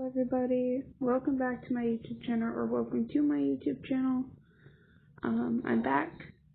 Hello everybody, welcome back to my YouTube channel, or welcome to my YouTube channel. I'm back.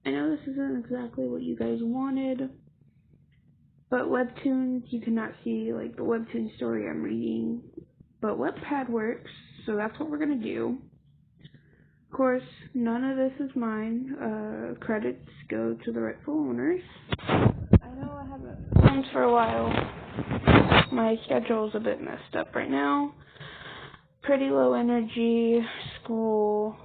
I know this isn't exactly what you guys wanted, but webtoons, you cannot see like the webtoon story I'm reading, but Wattpad works, so that's what we're gonna do. Of course, none of this is mine. Credits go to the rightful owners. I know I haven't filmed for a while. My schedule's a bit messed up right now. Pretty low energy, school,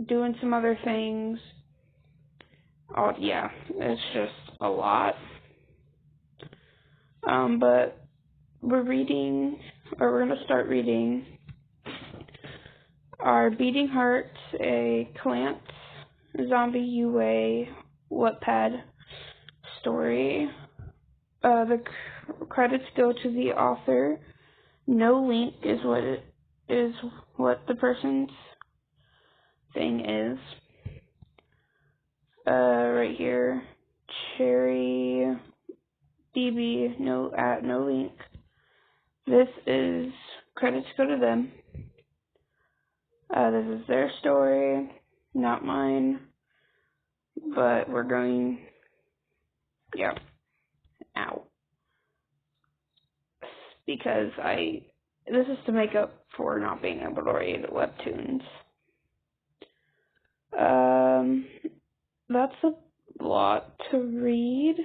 doing some other things. Oh yeah, it's just a lot. But we're gonna start reading our Beating Hearts, a Klance zombie UA Wattpad story. The credits go to the author. No link is what the person's thing is. Right here, Cherry DB, no link. This is credits go to them. This is their story, not mine. But we're going, yeah, ow. Because this is to make up for not being able to read webtoons. That's a lot to read.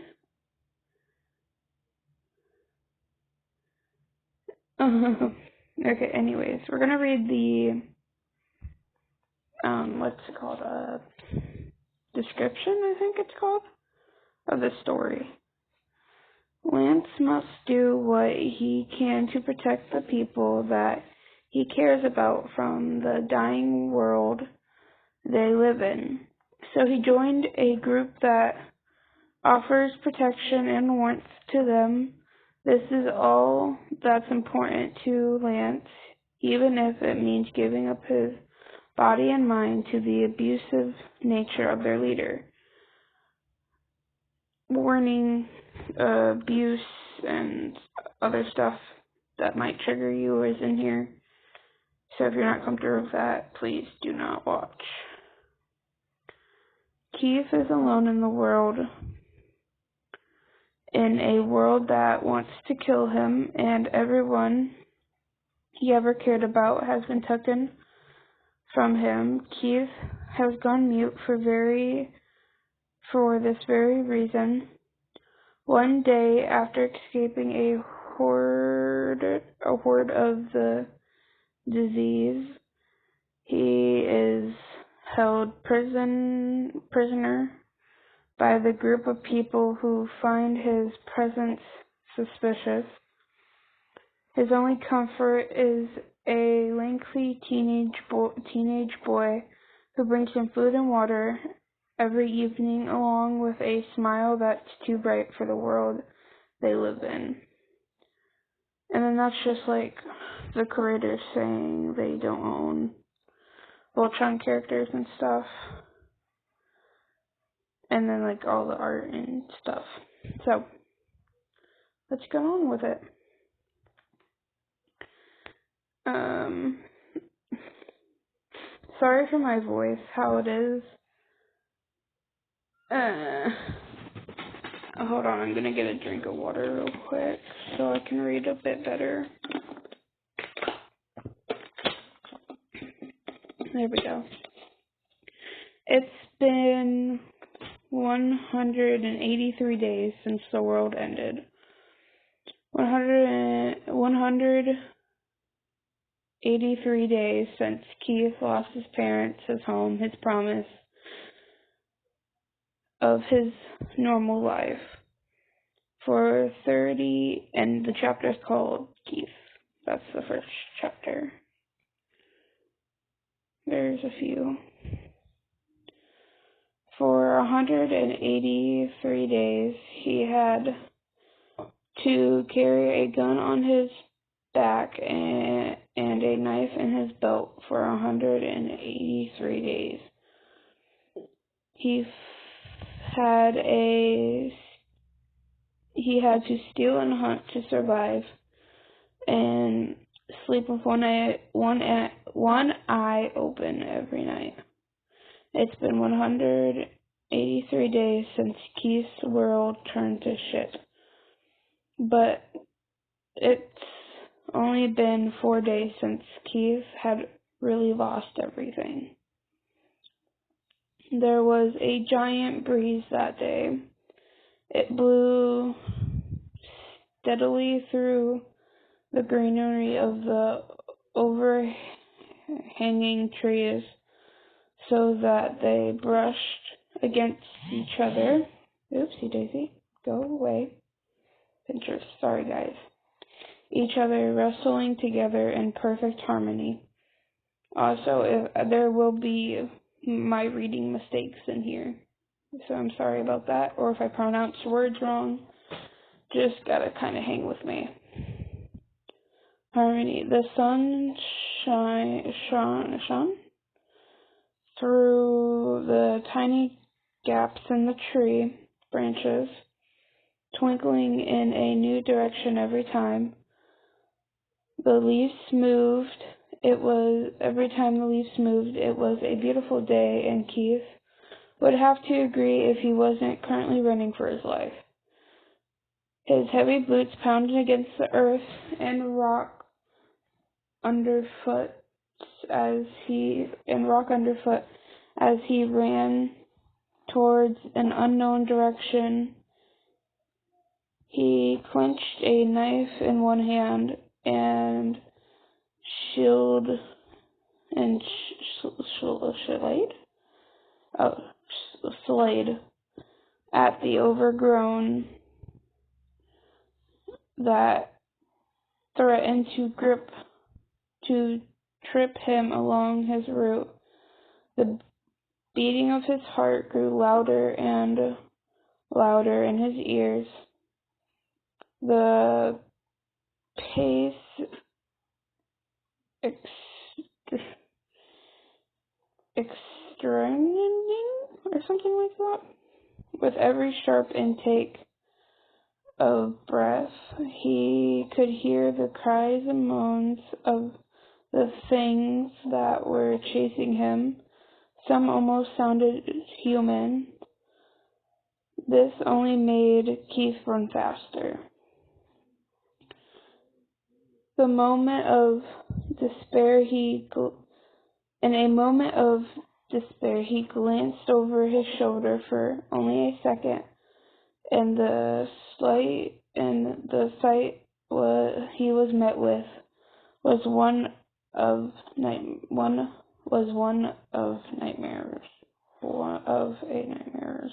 Okay, anyways, we're gonna read the, what's it called, description, I think it's called, of the story. Lance must do what he can to protect the people that he cares about from the dying world they live in. So he joined a group that offers protection and warmth to them. This is all that's important to Lance, even if it means giving up his body and mind to the abusive nature of their leader. Warning, abuse and other stuff that might trigger you is in here. So if you're not comfortable with that, please do not watch. Keith is alone in the world, in a world that wants to kill him, and everyone he ever cared about has been taken from him. Keith has gone mute for this very reason. One day, after escaping a horde of the disease, he is held prisoner by the group of people who find his presence suspicious. His only comfort is a lanky teenage boy who brings him food and water every evening, along with a smile that's too bright for the world they live in. And then that's just like the creators saying they don't own Voltron characters and stuff. And then like all the art and stuff. So let's go on with it. Sorry for my voice, how it is. Hold on, I'm gonna get a drink of water real quick so I can read a bit better. There we go. It's been 183 days since the world ended. 183 days since Keith lost his parents, his home, his promise of his normal life. For 30, and the chapter is called Keith. That's the first chapter. There's a few. For 183 days, he had to carry a gun on his back and a knife in his belt for 183 days. He had to steal and hunt to survive, and sleep with one eye open every night. It's been 183 days since Keith's world turned to shit. But it's only been 4 days since Keith had really lost everything. There was a giant breeze that day. It blew steadily through the greenery of the overhanging trees so that they brushed against each other. Oopsie daisy, go away. Pinterest, sorry guys. Each other wrestling together in perfect harmony. Also, there will be my reading mistakes in here, so I'm sorry about that, or if I pronounce words wrong, just gotta kind of hang with me. Harmony. The sun shone through the tiny gaps in the tree branches, twinkling in a new direction every time the leaves moved. Every time the leaves moved, it was a beautiful day, and Keith would have to agree if he wasn't currently running for his life. His heavy boots pounded against the earth and rock underfoot as he ran towards an unknown direction. He clenched a knife in one hand and shield and slayed at the overgrown that threatened to trip him along his route. The beating of his heart grew louder and louder in his ears. The pace extending or something like that. With every sharp intake of breath, he could hear the cries and moans of the things that were chasing him. Some almost sounded human. This only made Keith run faster. In a moment of despair, he glanced over his shoulder for only a second, and the sight he was met with was one of nightmares,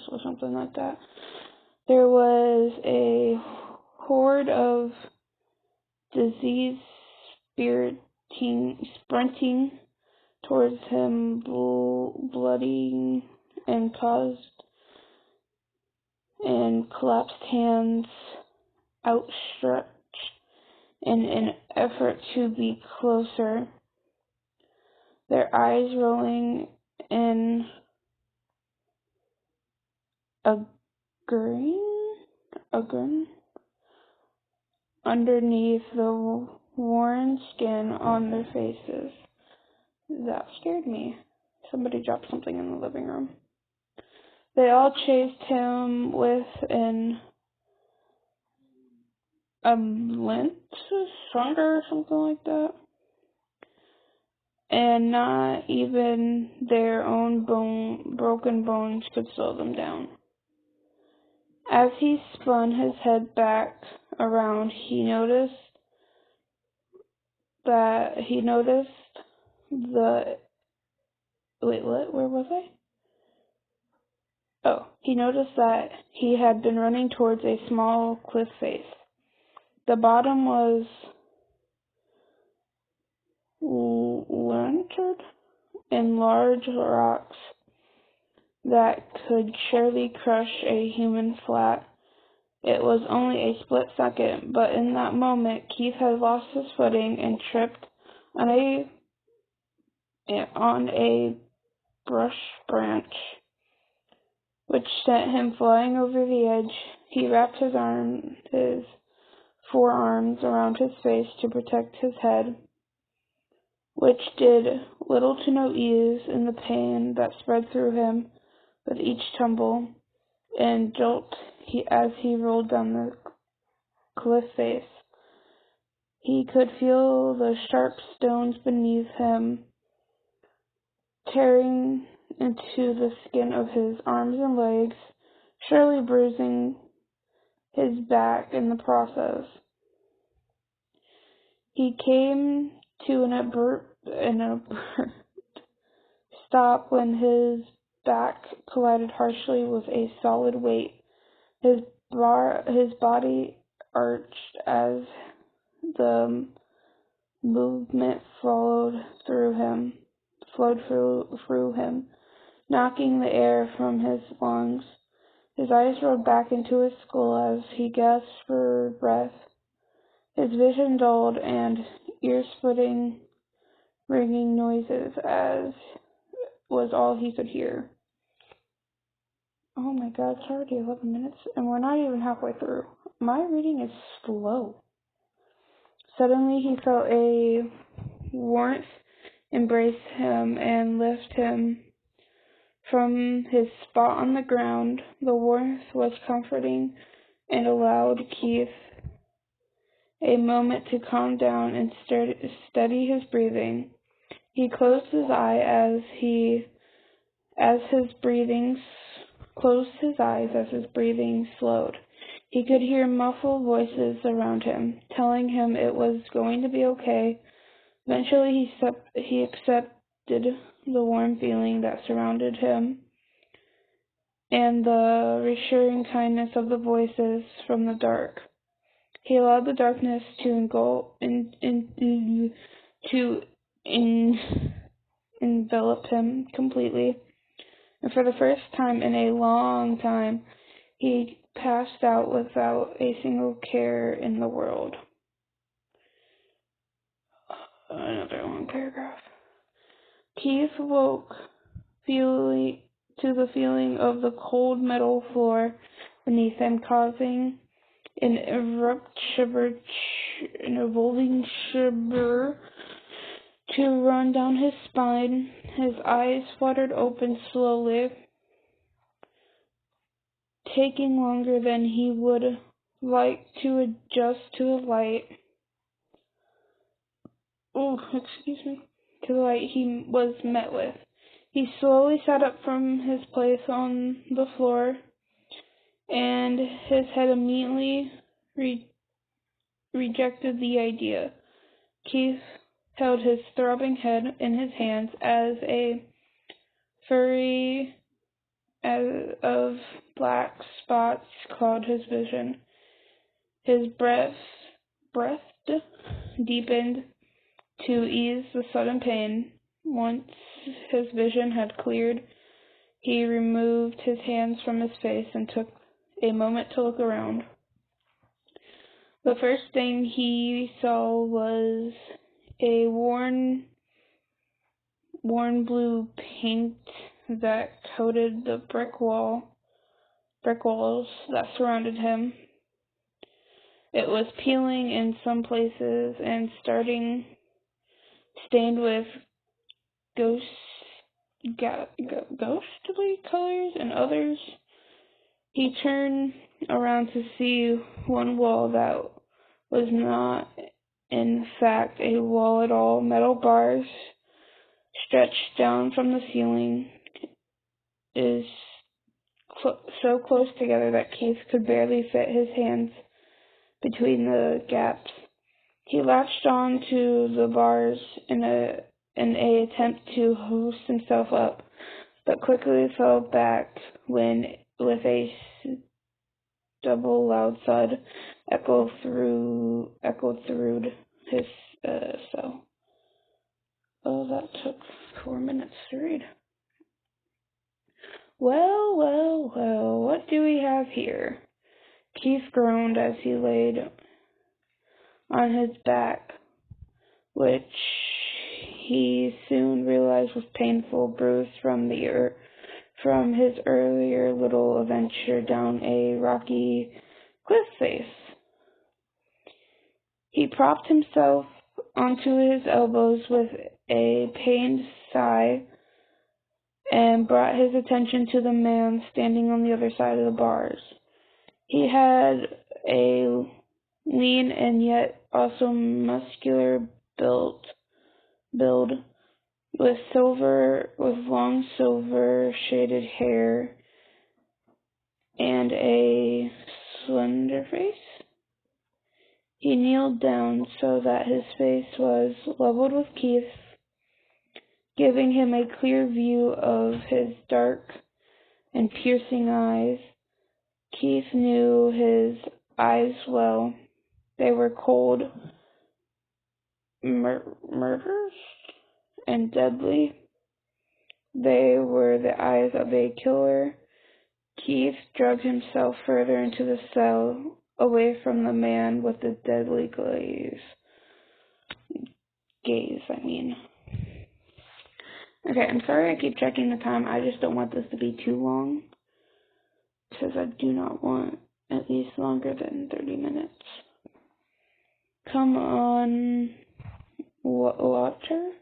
or something like that. There was a horde of disease sprinting towards him, bloody and collapsed hands outstretched in an effort to be closer, their eyes rolling in a grin underneath the worn skin on their faces. That scared me. Somebody dropped something in the living room. They all chased him with a lint stronger or something like that. And not even their own broken bones could slow them down. As he spun his head back around, he noticed where was I? Oh, he noticed that he had been running towards a small cliff face. The bottom was littered in large rocks that could surely crush a human flat. It was only a split second, but in that moment, Keith had lost his footing and tripped on a brush branch, which sent him flying over the edge. He wrapped his forearms around his face to protect his head. which did little to no ease in the pain that spread through him with each tumble and jolt as he rolled down the cliff face. He could feel the sharp stones beneath him tearing into the skin of his arms and legs, surely bruising his back in the process. He came to an abrupt stop when his back collided harshly with a solid weight. His body arched as the movement flowed through him, knocking the air from his lungs. His eyes rolled back into his skull as he gasped for breath. His vision dulled, and ear-splitting, ringing noises as was all he could hear. Oh my God, it's already 11 minutes, and we're not even halfway through. My reading is slow. Suddenly he felt a warmth embrace him and lift him from his spot on the ground. The warmth was comforting and allowed Keith a moment to calm down and steady his breathing. He closed his eyes as his breathing slowed. He could hear muffled voices around him, telling him it was going to be okay. Eventually he accepted the warm feeling that surrounded him and the reassuring kindness of the voices from the dark. He allowed the darkness to envelop him completely, and for the first time in a long time, he passed out without a single care in the world. Another long paragraph. Keith woke to the feeling of the cold metal floor beneath him, causing an evolving shiver to run down his spine. His eyes fluttered open slowly, taking longer than he would like to adjust to the light. To the light he was met with. He slowly sat up from his place on the floor, and his head immediately rejected the idea. Keith held his throbbing head in his hands as a flurry of black spots clouded his vision. His breath deepened to ease the sudden pain. Once his vision had cleared, he removed his hands from his face and took a moment to look around. The first thing he saw was a worn blue paint that coated the brick walls that surrounded him. It was peeling in some places and stained with ghostly colors in others. He turned around to see one wall that was not, in fact, a wall at all. Metal bars stretched down from the ceiling so close together that Keith could barely fit his hands between the gaps. He latched on to the bars in an attempt to hoist himself up, but quickly fell back when, with a double loud thud, echoed through his cell. Oh, that took 4 minutes to read. Well, what do we have here? Keith groaned as he laid on his back, which he soon realized was painful, bruised from his earlier little adventure down a rocky cliff face. He propped himself onto his elbows with a pained sigh and brought his attention to the man standing on the other side of the bars. He had a lean and yet also muscular build with long silver shaded hair and a slender face. He kneeled down so that his face was leveled with Keith's, giving him a clear view of his dark and piercing eyes. Keith knew his eyes well. They were cold, murderous, and deadly. They were the eyes of a killer. Keith dragged himself further into the cell, away from the man with the deadly gaze. Okay, I'm sorry I keep checking the time. I just don't want this to be too long, because I do not want at least longer than 30 minutes. Come on, Walter,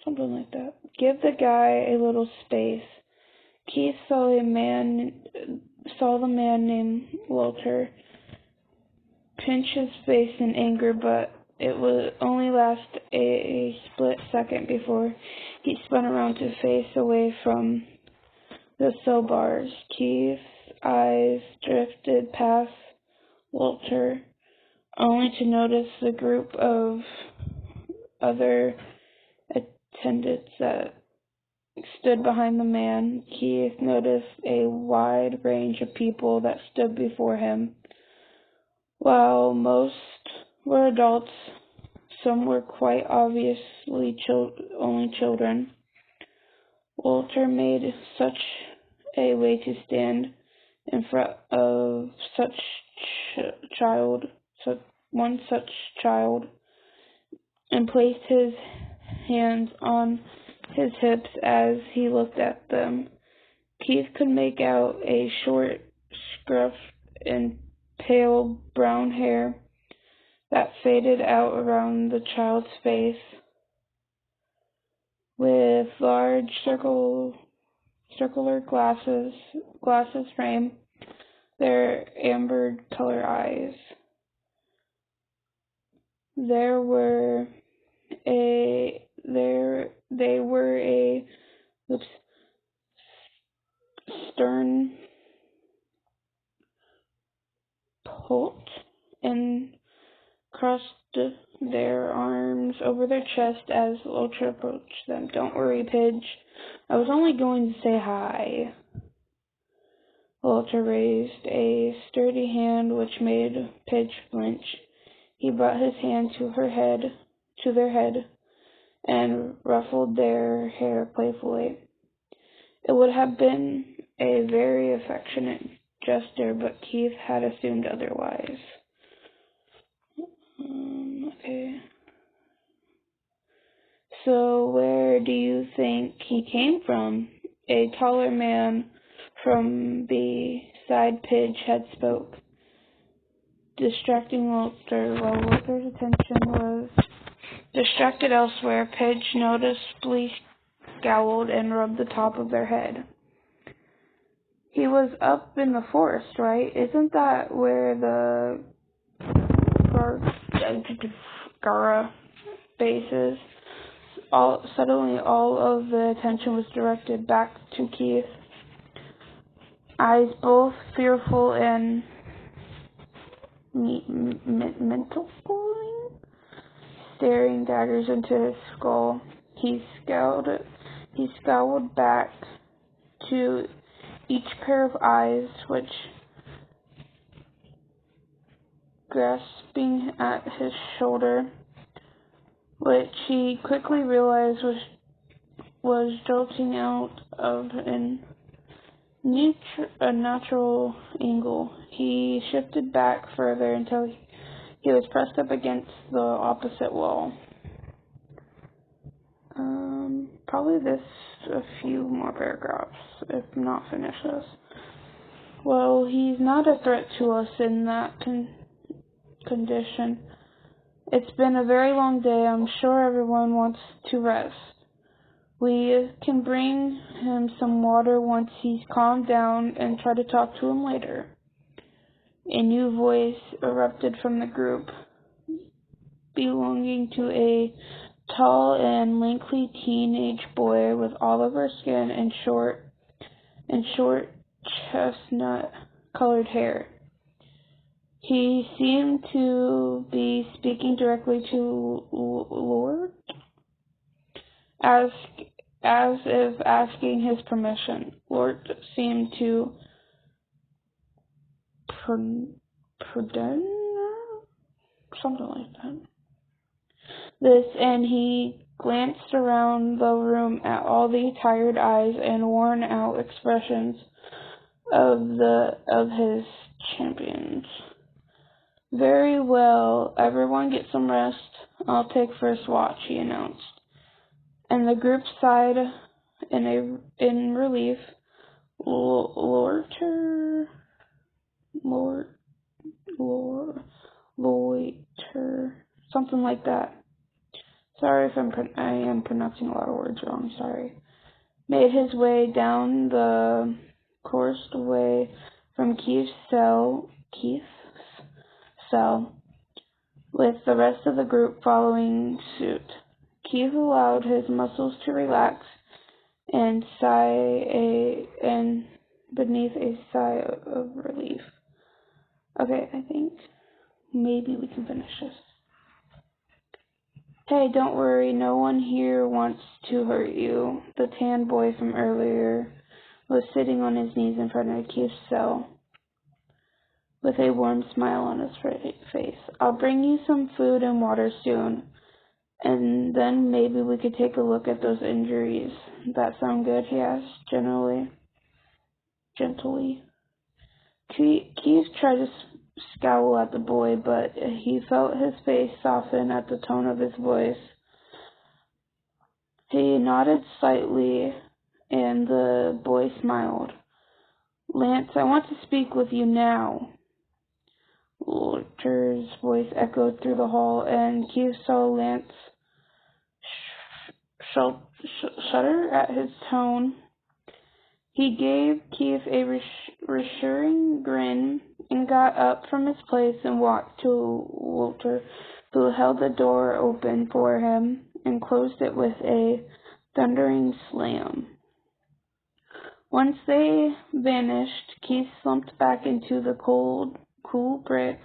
something like that. Give the guy a little space. Keith saw the man named Walter pinch his face in anger, but it would only last a split second before he spun around to face away from the cell bars. Keith's eyes drifted past Walter, only to notice the group of other attendants that stood behind the man. Keith noticed a wide range of people that stood before him. While most were adults, some were quite obviously only children. Walter made such a way to stand in front of one such child, and placed his hands on his hips as he looked at them. Keith could make out a short scruff and pale brown hair that faded out around the child's face, with large circular glasses frame their amber color eyes. They were a stern pult and crossed their arms over their chest as Walter approached them. "Don't worry, Pidge. I was only going to say hi." Walter raised a sturdy hand which made Pidge flinch. He brought his hand to their head, and ruffled their hair playfully. It would have been a very affectionate gesture, but Keith had assumed otherwise. Okay. "So where do you think he came from?" A taller man from beside Pidge had spoke, distracting Walter. While Walter's attention was distracted elsewhere, Pidge noticeably scowled and rubbed the top of their head. "He was up in the forest, right? Isn't that where the Gara base is?" Suddenly, all of the attention was directed back to Keith. Eyes both fearful and mental, staring daggers into his skull. He scowled back to each pair of eyes, which, grasping at his shoulder, which he quickly realized was jolting out of a natural angle. He shifted back further until he was pressed up against the opposite wall. Probably a few more paragraphs, if not finish this. "Well, he's not a threat to us in that condition. It's been a very long day. I'm sure everyone wants to rest. We can bring him some water once he's calmed down and try to talk to him later. A new voice erupted from the group, belonging to a tall and lanky teenage boy with olive skin and short chestnut-colored hair. He seemed to be speaking directly to Lord, as if asking his permission. Lord seemed to prudent, something like that. And he glanced around the room at all the tired eyes and worn-out expressions of his champions. Very well, everyone get some rest. I'll take first watch, he announced. And the group sighed in relief. Loiter, something like that. Sorry if I am pronouncing a lot of words wrong, sorry. Made his way down the coursed way from Keith's cell, with the rest of the group following suit. Keith allowed his muscles to relax and beneath a sigh of relief. Okay, I think maybe we can finish this. Hey, don't worry, no one here wants to hurt you. The tan boy from earlier was sitting on his knees in front of Keith's cell, with a warm smile on his face. I'll bring you some food and water soon, and then maybe we could take a look at those injuries. That sound good? He asked, gently. Keith tried to scowl at the boy, but he felt his face soften at the tone of his voice. He nodded slightly, and the boy smiled. Lance, I want to speak with you now. Walter's voice echoed through the hall, and Keith saw Lance shudder at his tone. He gave Keith a reassuring grin and got up from his place and walked to Walter, who held the door open for him and closed it with a thundering slam. Once they vanished, Keith slumped back into the cool brick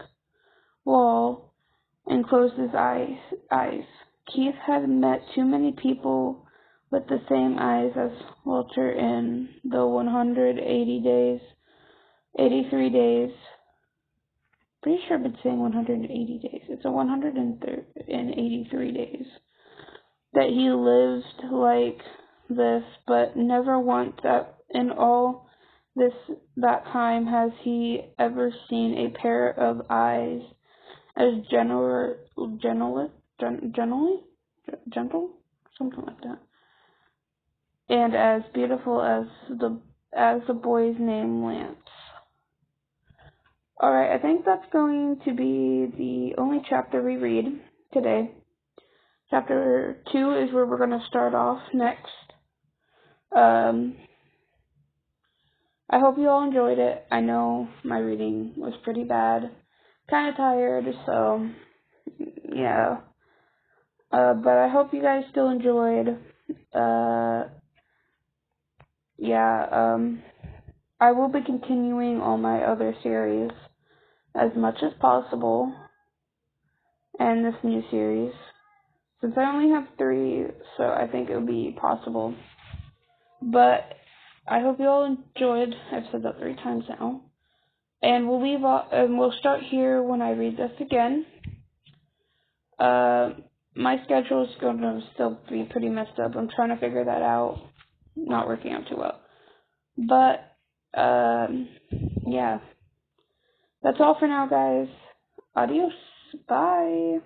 wall and closed his eyes. Keith had met too many people with the same eyes as Walter in the 83 days. Pretty sure I've been saying 180 days. It's 183 days that he lived like this, but never once in all that time has he ever seen a pair of eyes as gentle, something like that, and as beautiful as the boy's name, Lance. Alright, I think that's going to be the only chapter we read today. Chapter 2 is where we're going to start off next. I hope you all enjoyed it. I know my reading was pretty bad. Kind of tired, so yeah. But I hope you guys still enjoyed. I will be continuing all my other series as much as possible, and this new series, since I only have 3, so I think it would be possible. But I hope you all enjoyed. I've said that 3 times now, and we'll start here when I read this again. My schedule is going to still be pretty messed up. I'm trying to figure that out. Not working out too well. But, yeah. That's all for now, guys. Adios. Bye.